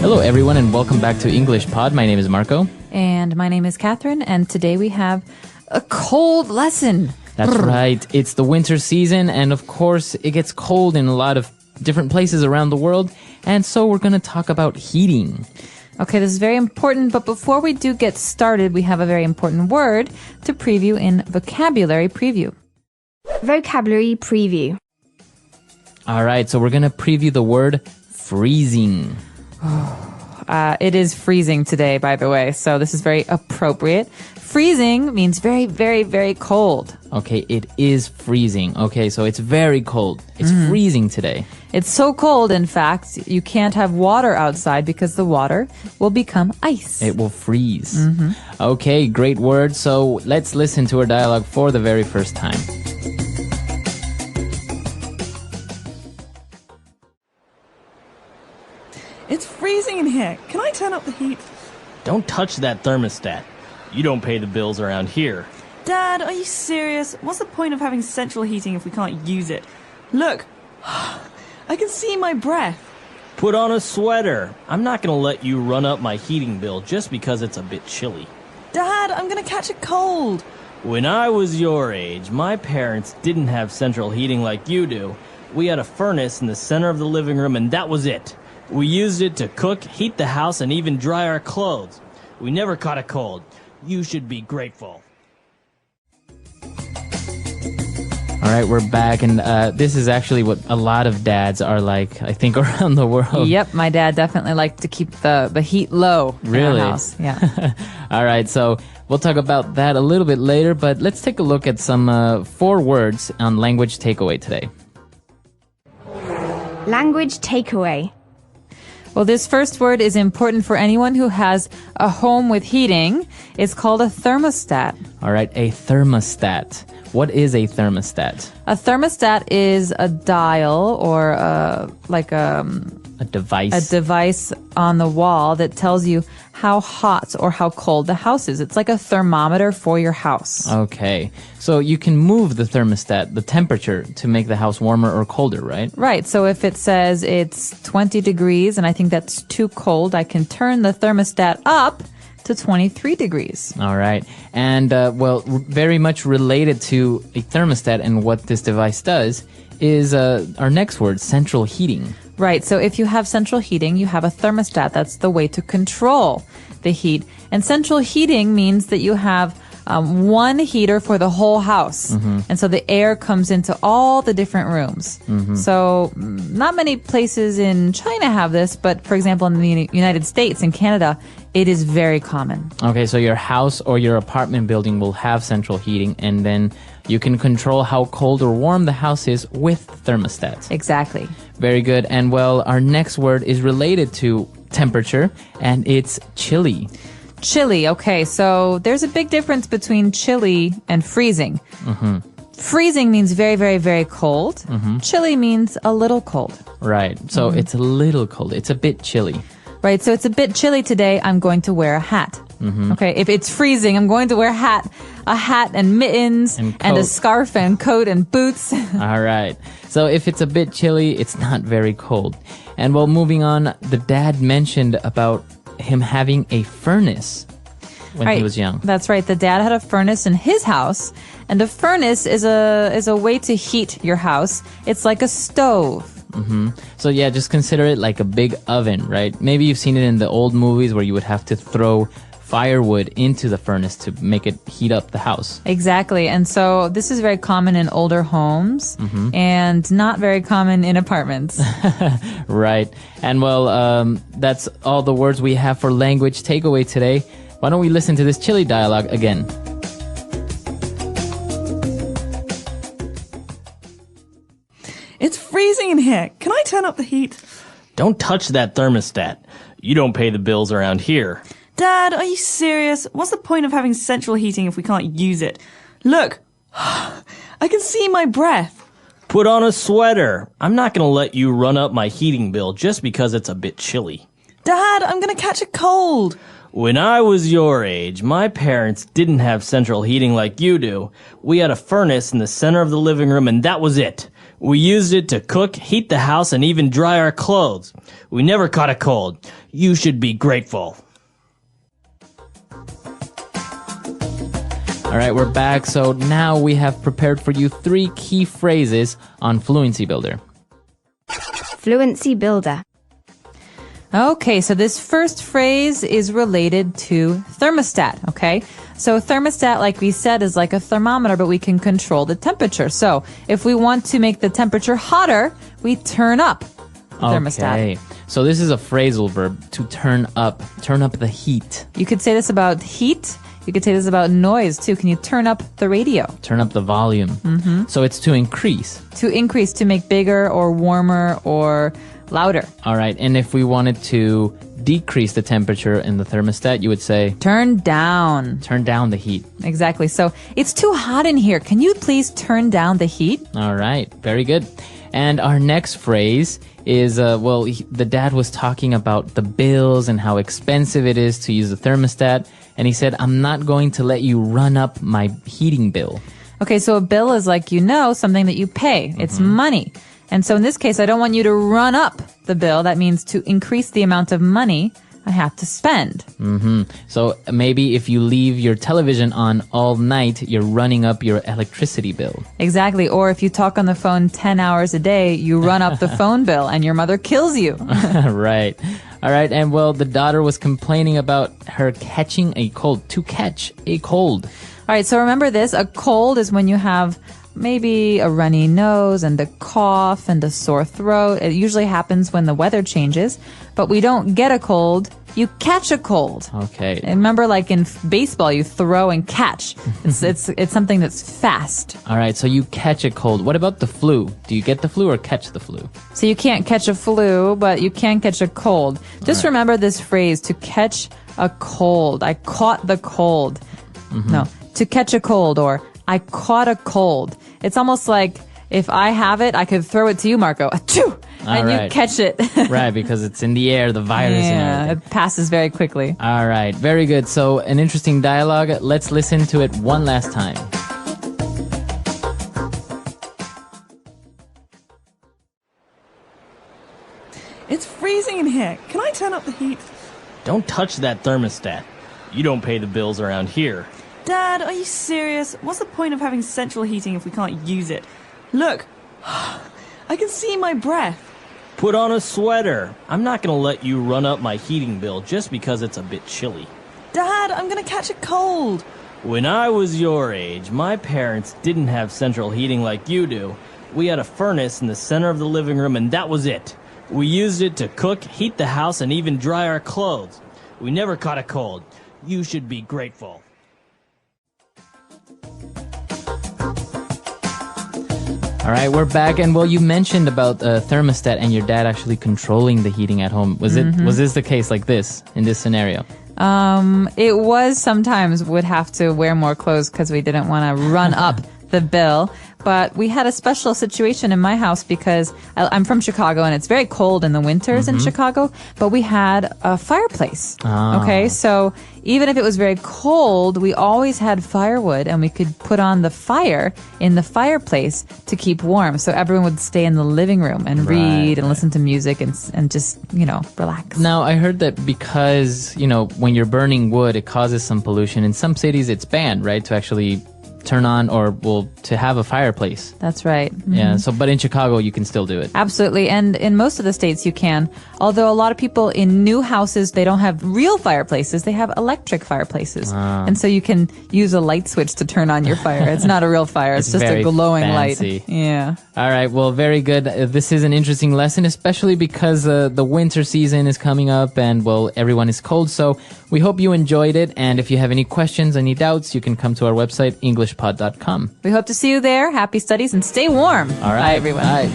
Hello, everyone, and welcome back to English Pod. My name is Marco. And my name is Catherine, and today we have a cold lesson. That's right. It's the winter season, and of course, it gets cold in a lot of different places around the world, and so we're going to talk about heating. Okay, this is very important, but before we do get started, we have a very important word to preview in Vocabulary Preview. Vocabulary Preview. All right, so we're going to preview the word freezing. It is freezing today, by the way, so this is very appropriate. Freezing means very, very, very cold. Okay, it is freezing. Okay, so it's very cold. It's freezing today. It's so cold, in fact, you can't have water outside because the water will become ice. It will freeze. Okay, great word. So let's listen to our dialogue for the very first time. It's freezing in here. Can I turn up the heat? Don't touch that thermostat. You don't pay the bills around here. Dad, are you serious? What's the point of having central heating if we can't use it? Look, I can see my breath. Put on a sweater. I'm not going to let you run up my heating bill just because it's a bit chilly. Dad, I'm going to catch a cold. When I was your age, my parents didn't have central heating like you do. We had a furnace in the center of the living room, and that was it. We used it to cook, heat the house, and even dry our clothes. We never caught a cold. You should be grateful. All right, we're back, and this is actually what a lot of dads are like, I think, around the world. Yep, my dad definitely liked to keep the heat low Really? in our house. Yeah. All right, so we'll talk about that a little bit later, but let's take a look at some 4 words on language takeaway today. Language Takeaway. Well, this first word is important for anyone who has a home with heating. It's called a thermostat. All right, a thermostat. What is a thermostat? A thermostat is a dial or a device. device on the wall that tells you how hot or how cold the house is. It's like a thermometer for your house. Okay, so you can move the thermostat, the temperature, to make the house warmer or colder, right? Right. So if it says it's 20 degrees and I think that's too cold, I can turn the thermostat up to 23 degrees. All right. And, very much related to a thermostat and what this device does is our next word, central heating. Right. So if you have central heating, you have a thermostat. That's the way to control the heat. And central heating means that you have one heater for the whole house. And so the air comes into all the different rooms. So not many places in China have this, but for example, in the United States and Canada, it is very common. Okay, so your house or your apartment building will have central heating, and then you can control how cold or warm the house is with thermostats. Exactly. Very good. And well, our next word is related to temperature, and it's chilly. Chilly. Okay, so there's a big difference between chilly and freezing. Freezing means very, very, very cold. Chilly means a little cold. Right. So it's a little cold. It's a bit chilly. Right, so it's a bit chilly today. I'm going to wear a hat. Okay, if it's freezing, I'm going to wear a hat and mittens And and a coat. scarf and coat and boots. All right. So if it's a bit chilly, it's not very cold. And well, moving on, the dad mentioned about him having a furnace when he Right. was young. That's right. The dad had a furnace in his house, and a furnace is a way to heat your house. It's like a stove. So yeah, just consider it like a big oven, right? Maybe you've seen it in the old movies where you would have to throw firewood into the furnace to make it heat up the house. Exactly. And so this is very common in older homes and not very common in apartments. Right. And well, that's all the words we have for language takeaway today. Why don't we listen to this chilly dialogue again? It's freezing in here. Can I turn up the heat? Don't touch that thermostat. You don't pay the bills around here. Dad, are you serious? What's the point of having central heating if we can't use it? Look, I can see my breath. Put on a sweater. I'm not going to let you run up my heating bill just because it's a bit chilly. Dad, I'm going to catch a cold. When I was your age, my parents didn't have central heating like you do. We had a furnace in the center of the living room, and that was it. We used it to cook, heat the house, and even dry our clothes. We never caught a cold. You should be grateful. All right, we're back. So now we have prepared for you 3 key phrases on Fluency Builder. Fluency Builder. Okay, so this first phrase is related to thermostat, okay? So thermostat, like we said, is like a thermometer, but we can control the temperature. So if we want to make the temperature hotter, we turn up the thermostat. Okay, so this is a phrasal verb, to turn up the heat. You could say this about heat. You could say this about noise, too. Can you turn up the radio? Turn up the volume. Mm-hmm. So it's to increase. To increase, to make bigger or warmer or louder. All right, and if we wanted to decrease the temperature in the thermostat, you would say turn down. Turn down the heat. Exactly. So it's too hot in here. Can you please turn down the heat? All right, very good. And our next phrase is, the dad was talking about the bills and how expensive it is to use the thermostat. And he said, I'm not going to let you run up my heating bill. Okay, so a bill is like, something that you pay. It's money. And so in this case, I don't want you to run up the bill. That means to increase the amount of money I have to spend. Mm-hmm. So maybe if you leave your television on all night, you're running up your electricity bill. Exactly. Or if you talk on the phone 10 hours a day, you run up the phone bill and your mother kills you. Right. All right. And the daughter was complaining about her catching a cold. To catch a cold. All right. So remember this. A cold is when you have maybe a runny nose and a cough and a sore throat. It usually happens when the weather changes, but we don't get a cold. You catch a cold. Okay. And remember, like in baseball, you throw and catch. It's something that's fast. All right. So you catch a cold. What about the flu? Do you get the flu or catch the flu? So you can't catch a flu, but you can catch a cold. Just remember this phrase, to catch a cold. I caught the cold. Mm-hmm. No, to catch a cold, or I caught a cold. It's almost like if I have it, I could throw it to you, Marco. Achoo! And right. you catch it. Right, because it's in the air, the virus and everything. It passes very quickly. All right, very good. So an interesting dialogue. Let's listen to it one last time. It's freezing in here. Can I turn up the heat? Don't touch that thermostat. You don't pay the bills around here. Dad, are you serious? What's the point of having central heating if we can't use it? Look, I can see my breath. Put on a sweater. I'm not going to let you run up my heating bill just because it's a bit chilly. Dad, I'm going to catch a cold. When I was your age, my parents didn't have central heating like you do. We had a furnace in the center of the living room, and that was it. We used it to cook, heat the house, and even dry our clothes. We never caught a cold. You should be grateful. All right, we're back, and you mentioned about thermostat and your dad actually controlling the heating at home. Was this the case like this in this scenario? It was sometimes would have to wear more clothes because we didn't want to run up the bill. But we had a special situation in my house because I'm from Chicago and it's very cold in the winters in Chicago, but we had a fireplace. Okay, so even if it was very cold, we always had firewood and we could put on the fire in the fireplace to keep warm. So everyone would stay in the living room and read and listen to music and just, relax. Now, I heard that because, when you're burning wood, it causes some pollution. In some cities, it's banned, right, to actually turn on to have a fireplace. That's right. Mm-hmm. Yeah. So, but in Chicago, you can still do it. Absolutely. And in most of the states, you can. Although a lot of people in new houses, they don't have real fireplaces. They have electric fireplaces. And so you can use a light switch to turn on your fire. It's not a real fire. It's just a glowing fancy light. Yeah. All right. Well, very good. This is an interesting lesson, especially because the winter season is coming up and, everyone is cold. So we hope you enjoyed it. And if you have any questions, any doubts, you can come to our website, EnglishPod.com. We hope to see you there. Happy studies and stay warm. All right. Bye, everyone. Bye.